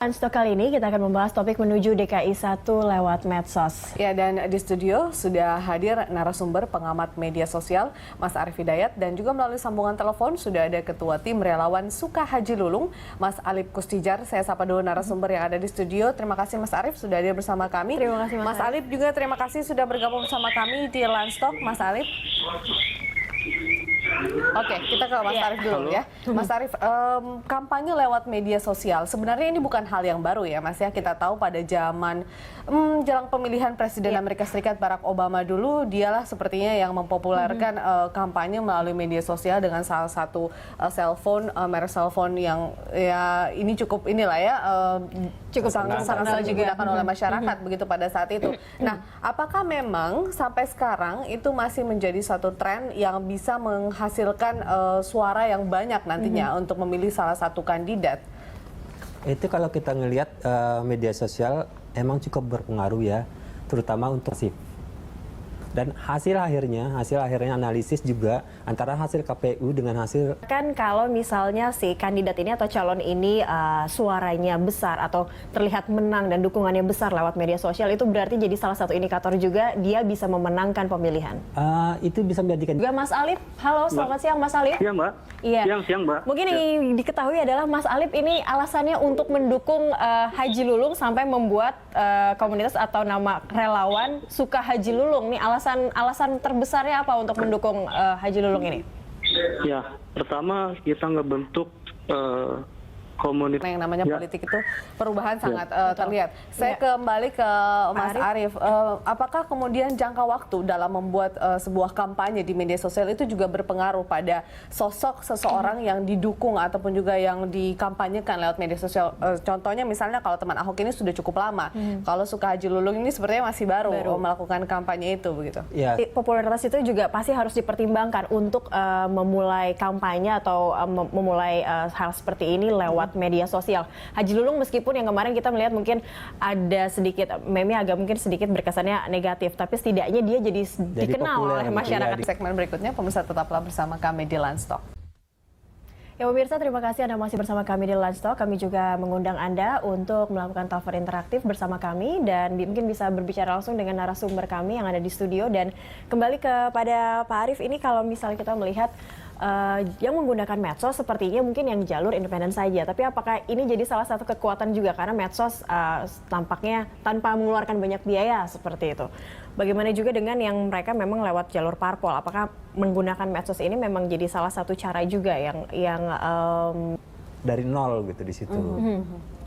Stok kali ini kita akan membahas topik menuju DKI 1 lewat medsos. Ya, dan di studio sudah hadir narasumber pengamat media sosial Mas Arief Hidayat, dan juga melalui sambungan telepon sudah ada Ketua Tim Relawan Suka Haji Lulung, Mas Alip Kustijar. Saya sapa dulu narasumber yang ada di studio. Terima kasih Mas Arief sudah hadir bersama kami. Terima kasih Mas Alip juga terima kasih sudah bergabung bersama kami di Landstok. Mas Alip. Oke, kita ke Mas Arief dulu ya. Mas Arief, kampanye lewat media sosial, sebenarnya ini bukan hal yang baru ya Mas ya. Kita tahu pada zaman jelang pemilihan Presiden Amerika Serikat Barack Obama dulu, dialah sepertinya yang mempopulerkan kampanye melalui media sosial dengan salah satu merek cellphone yang ya ini cukup inilah ya, cukup sangat digunakan oleh masyarakat begitu pada saat itu. Nah, apakah memang sampai sekarang itu masih menjadi satu tren yang bisa menghasilkan suara yang banyak nantinya untuk memilih salah satu kandidat? Itu kalau kita ngelihat media sosial emang cukup berpengaruh ya, terutama untuk sip. Dan hasil akhirnya analisis juga antara hasil KPU dengan hasil... Kan kalau misalnya si kandidat ini atau calon ini suaranya besar atau terlihat menang dan dukungannya besar lewat media sosial, itu berarti jadi salah satu indikator juga dia bisa memenangkan pemilihan. Itu bisa menjadikan... Juga Mas Alip, halo selamat siang Mas Alip. Iya Mbak. Iya. Siang Mbak. Mungkin yang diketahui adalah Mas Alip ini alasannya untuk mendukung Haji Lulung sampai membuat komunitas atau nama relawan Suka Haji Lulung. Nih alasan terbesarnya apa untuk mendukung Haji Lulung ini? Ya, pertama kita ngebentuk komunitas. Yang namanya politik itu perubahan sangat terlihat. Saya kembali ke Mas Arief. Apakah kemudian jangka waktu dalam membuat sebuah kampanye di media sosial itu juga berpengaruh pada sosok seseorang yang didukung ataupun juga yang dikampanyekan lewat media sosial? Contohnya misalnya kalau teman Ahok ini sudah cukup lama, kalau Suka Haji Lulung ini sepertinya masih baru melakukan kampanye itu begitu. Ya. Popularitas itu juga pasti harus dipertimbangkan untuk memulai kampanye atau memulai hal seperti ini lewat media sosial. Haji Lulung meskipun yang kemarin kita melihat mungkin ada sedikit meme agak mungkin sedikit berkesannya negatif, tapi setidaknya dia jadi dikenal oleh masyarakat. Di segmen berikutnya pemirsa tetaplah bersama kami di Landstok. Ya pemirsa, terima kasih Anda masih bersama kami di Landstok. Kami juga mengundang Anda untuk melakukan telepon interaktif bersama kami dan mungkin bisa berbicara langsung dengan narasumber kami yang ada di studio. Dan kembali kepada Pak Arief, ini kalau misalnya kita melihat yang menggunakan medsos sepertinya mungkin yang jalur independen saja. Tapi apakah ini jadi salah satu kekuatan juga karena medsos tampaknya tanpa mengeluarkan banyak biaya seperti itu. Bagaimana juga dengan yang mereka memang lewat jalur parpol? Apakah menggunakan medsos ini memang jadi salah satu cara juga yang dari nol gitu di situ.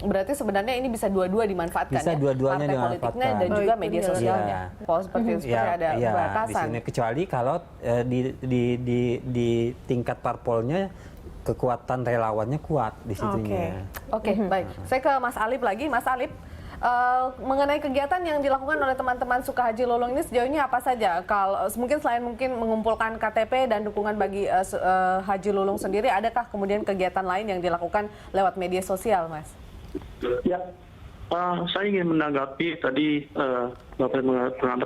Berarti sebenarnya ini bisa dua-dua dimanfaatkan bisa ya? dua-duanya Partai dimanfaatkan. politiknya dan juga media sosialnya. Seperti ada batasan. Kecuali kalau di tingkat parpolnya kekuatan relawannya kuat di situnya. Oke, baik. Saya ke Mas Alip lagi. Mas Alip, mengenai kegiatan yang dilakukan oleh teman-teman Suka Haji Lulung ini sejauh ini apa saja? Kalau mungkin selain mengumpulkan KTP dan dukungan bagi Haji Lulung sendiri, adakah kemudian kegiatan lain yang dilakukan lewat media sosial, Mas? Ya, saya ingin menanggapi tadi Bapak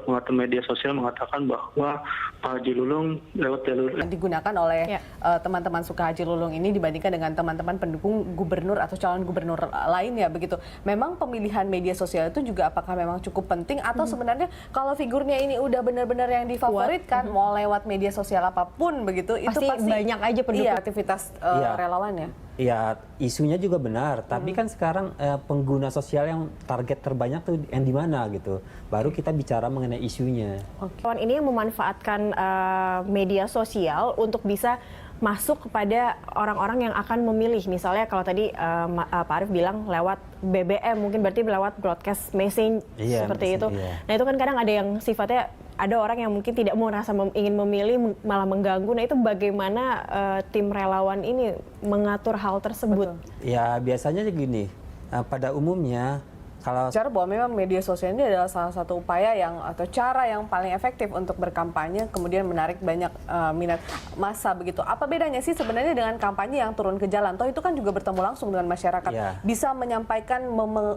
pengamat media sosial mengatakan bahwa Pak Haji Lulung lewat jalur yang digunakan oleh teman-teman Suka Haji Lulung ini dibandingkan dengan teman-teman pendukung gubernur atau calon gubernur lainnya begitu. Memang pemilihan media sosial itu juga apakah memang cukup penting atau sebenarnya kalau figurnya ini udah benar-benar yang difavoritkan mau lewat media sosial apapun begitu itu pasti banyak aja pendukung aktivitas relawannya. Iya, isunya juga benar. Tapi kan sekarang pengguna sosial yang target terbanyak tuh yang di mana gitu. Baru kita bicara mengenai isunya. Kawan ini yang memanfaatkan media sosial untuk bisa masuk kepada orang-orang yang akan memilih. Misalnya kalau tadi Pak Arief bilang lewat BBM, mungkin berarti lewat broadcast message seperti itu. Iya. Nah itu kan kadang ada yang sifatnya, ada orang yang mungkin tidak mau merasa ingin memilih malah mengganggu. Nah itu bagaimana tim relawan ini mengatur hal tersebut? Ya biasanya gini, pada umumnya Kalau Cara bahwa memang media sosial ini adalah salah satu upaya yang atau cara yang paling efektif untuk berkampanye, kemudian menarik banyak minat massa begitu. Apa bedanya sih sebenarnya dengan kampanye yang turun ke jalan? Toh itu kan juga bertemu langsung dengan masyarakat, Iya. bisa menyampaikan,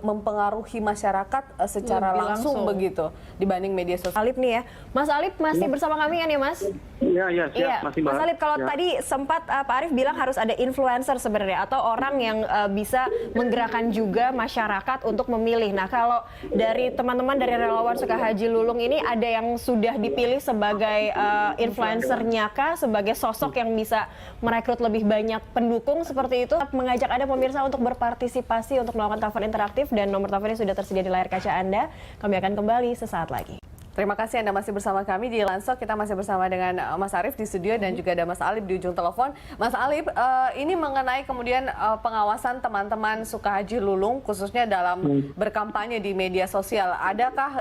mempengaruhi masyarakat secara Lebih langsung langsung. begitu dibanding media sosial. Alip nih ya, Mas Alip masih bersama kami kan ya Mas? Iya, iya, siap. Iya, Masih Mas Mbak. Alip, kalau Ya. tadi sempat Pak Arief bilang harus ada influencer sebenarnya atau orang yang bisa menggerakkan juga masyarakat untuk memilih. Nah, kalau dari teman-teman dari relawan Sukahaji Lulung ini ada yang sudah dipilih sebagai influencernya kah, sebagai sosok yang bisa merekrut lebih banyak pendukung seperti itu? Mengajak Anda pemirsa untuk berpartisipasi untuk melakukan cover interaktif dan nomor teleponnya sudah tersedia di layar kaca Anda. Kami akan kembali sesaat lagi. Terima kasih Anda masih bersama kami di Landstalk. Kita masih bersama dengan Mas Arief di studio dan juga ada Mas Alip di ujung telepon. Mas Alip, ini mengenai kemudian pengawasan teman-teman Sukahaji Lulung khususnya dalam berkampanye di media sosial. Adakah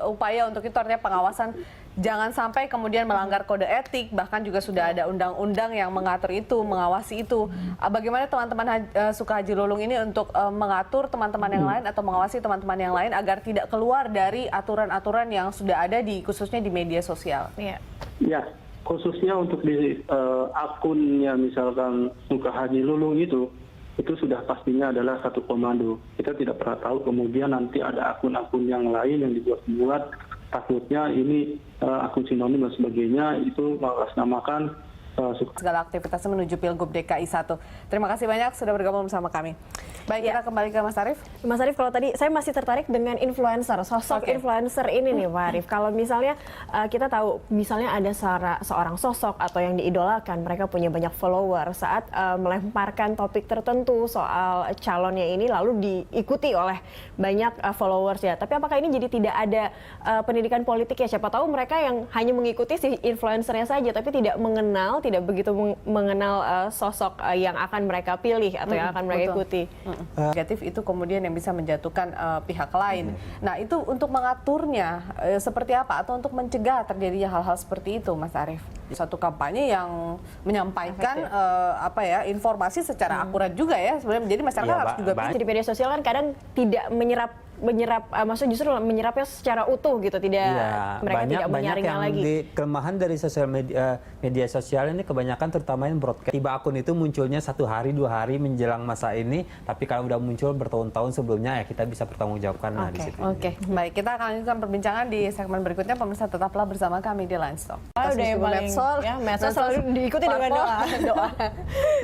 upaya untuk itu, artinya pengawasan jangan sampai kemudian melanggar kode etik, bahkan juga sudah ada undang-undang yang mengatur itu, mengawasi itu. Bagaimana teman-teman Sukahaji Lulung ini untuk mengatur teman-teman yang lain atau mengawasi teman-teman yang lain agar tidak keluar dari aturan-aturan yang sudah ada di khususnya di media sosial? Iya. Ya, khususnya untuk di akunnya misalkan Sukahaji Lulung itu sudah pastinya adalah satu komando. Kita tidak pernah tahu kemudian nanti ada akun-akun yang lain yang dibuat-buat. Takutnya ini akun sinonim dan sebagainya itu mengatasnamakan segala aktivitasnya menuju Pilgub DKI 1. Terima kasih banyak sudah bergabung bersama kami. Baik, kita kembali ke Mas Arief. Mas Arief, kalau tadi saya masih tertarik dengan influencer, sosok influencer ini nih Pak Arief. Kalau misalnya kita tahu, misalnya ada seorang sosok atau yang diidolakan, mereka punya banyak follower, saat melemparkan topik tertentu soal calonnya ini lalu diikuti oleh banyak followers ya. Tapi apakah ini jadi tidak ada pendidikan politik ya? Siapa tahu mereka yang hanya mengikuti si influencernya saja, tapi tidak mengenal, tidak begitu mengenal sosok yang akan mereka pilih atau yang akan mereka ikuti. Negatif itu kemudian yang bisa menjatuhkan pihak lain. Nah, itu untuk mengaturnya seperti apa atau untuk mencegah terjadinya hal-hal seperti itu, Mas Arief? Satu kampanye yang menyampaikan informasi secara akurat juga ya, sebenarnya menjadi masyarakat harus juga bisa. Di media sosial kan kadang tidak menyerap, maksudnya justru menyerapnya secara utuh gitu, tidak mereka tidak menyaringnya lagi. Kelemahan dari sosial media sosial ini kebanyakan terutama yang broadcast. Tiba akun itu munculnya 1 hari 2 hari menjelang masa ini, tapi kalau udah muncul bertahun-tahun sebelumnya ya kita bisa pertanggungjawabkan di situ. Oke, baik, kita akan lanjutkan perbincangan di segmen berikutnya. Pemirsa tetaplah bersama kami di Landstalk. Udah yang paling medsos selalu diikuti dengan doa.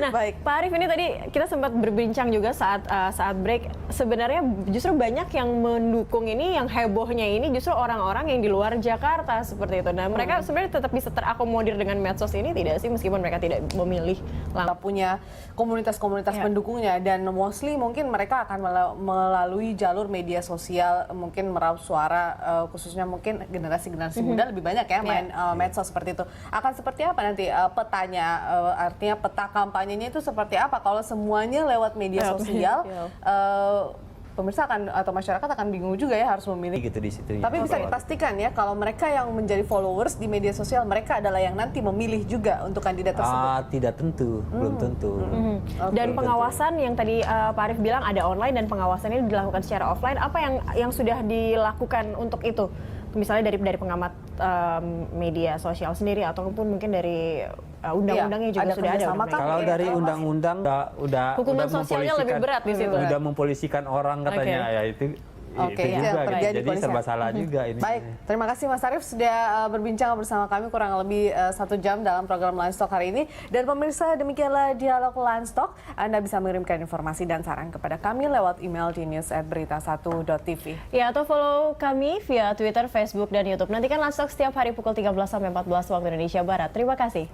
Nah, baik. Pak Arief, ini tadi kita sempat berbincang juga saat break. Sebenarnya justru banyak yang mendukung ini, yang hebohnya ini justru orang-orang yang di luar Jakarta seperti itu. Nah, mereka sebenarnya tetap bisa terakomodir dengan medsos ini tidak sih, meskipun mereka tidak memilih punya komunitas-komunitas pendukungnya, dan mostly mungkin mereka akan melalui jalur media sosial, mungkin meraup suara, khususnya mungkin generasi-generasi muda lebih banyak ya main medsos seperti itu. Akan seperti apa nanti petanya, artinya peta kampanyenya itu seperti apa kalau semuanya lewat media sosial? Pemirsa akan atau masyarakat akan bingung juga ya harus memilih. Gitu di situ. Tapi bisa dipastikan ya kalau mereka yang menjadi followers di media sosial, mereka adalah yang nanti memilih juga untuk kandidat tersebut. Tidak tentu, belum tentu. Dan pengawasan yang tadi Pak Arief bilang ada online dan pengawasan ini dilakukan secara offline. Apa yang sudah dilakukan untuk itu? Misalnya dari pengamat media sosial sendiri ataupun mungkin dari undang-undangnya juga sudah ada. Kalau dari undang-undang udah hukuman sosialnya lebih berat di situ. Udah mempolisikan orang katanya ya itu. Oke, itu juga kan. Jadi polisian. serba salah juga ini. Baik, terima kasih Mas Arief sudah berbincang bersama kami kurang lebih 1 jam dalam program Landstalk hari ini. Dan pemirsa, demikianlah dialog Landstalk. Anda bisa mengirimkan informasi dan saran kepada kami lewat email di news@berita1.tv. Ya, atau follow kami via Twitter, Facebook, dan YouTube. Nantikan Landstalk setiap hari pukul 13 sampai 14 waktu Indonesia Barat. Terima kasih.